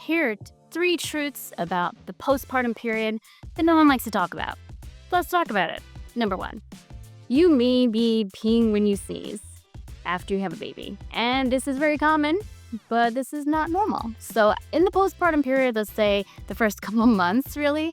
Here are 3 truths about the postpartum period that no one likes to talk about. Let's talk about it. Number 1, you may be peeing when you sneeze after you have a baby. And this is very common, but this is not normal. So in the postpartum period, let's say the first couple of months, really,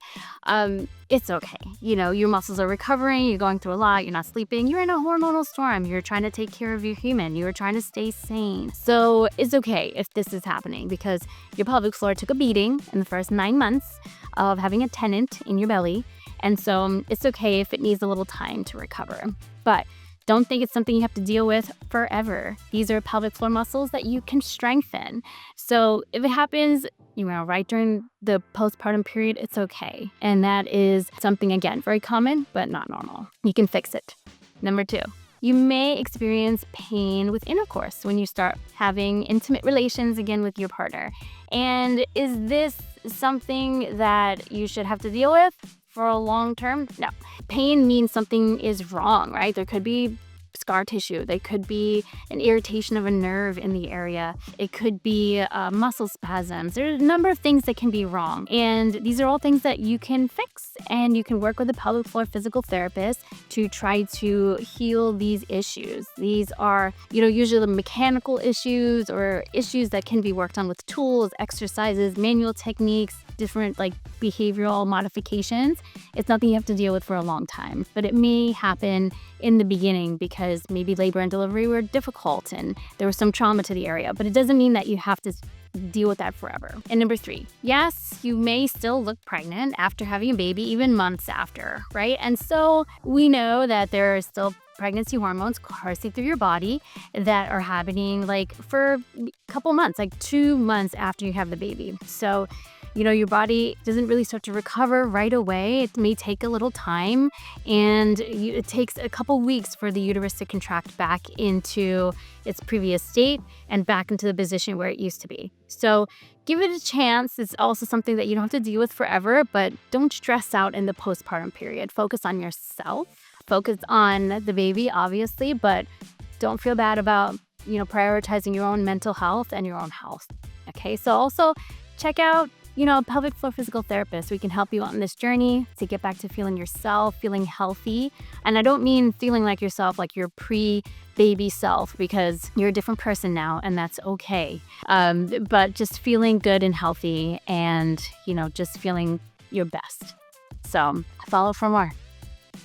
it's okay. Your muscles are recovering, you're going through a lot, you're not sleeping, you're in a hormonal storm, you're trying to take care of your human, you're trying to stay sane. So it's okay if this is happening because your pelvic floor took a beating in the first 9 months of having a tenant in your belly. And so it's okay if it needs a little time to recover. But don't think it's something you have to deal with forever. These are pelvic floor muscles that you can strengthen. So if it happens, right during the postpartum period, it's okay. And that is something, again, very common, but not normal. You can fix it. Number 2, you may experience pain with intercourse when you start having intimate relations again with your partner. And is this something that you should have to deal with for a long term? No. Pain means something is wrong, right? There could be scar tissue. There could be an irritation of a nerve in the area. It could be muscle spasms. There's a number of things that can be wrong. And these are all things that you can fix. And you can work with a pelvic floor physical therapist to try to heal these issues. These are, usually mechanical issues or issues that can be worked on with tools, exercises, manual techniques, different behavioral modifications. It's nothing you have to deal with for a long time, but it may happen in the beginning because maybe labor and delivery were difficult and there was some trauma to the area, but it doesn't mean that you have to deal with that forever. And number 3, yes, you may still look pregnant after having a baby, even months after, right? And so we know that there are still pregnancy hormones coursing through your body that are happening for a couple months, 2 months after you have the baby. So your body doesn't really start to recover right away. It may take a little time, and it takes a couple weeks for the uterus to contract back into its previous state and back into the position where it used to be. So give it a chance. It's also something that you don't have to deal with forever, but don't stress out in the postpartum period. Focus on yourself. Focus on the baby, obviously, but don't feel bad about, prioritizing your own mental health and your own health. Okay, so also check out pelvic floor physical therapist. We can help you on this journey to get back to feeling yourself, feeling healthy. And I don't mean feeling like yourself, like your pre-baby self, because you're a different person now and that's okay. But just feeling good and healthy and, just feeling your best. So follow for more.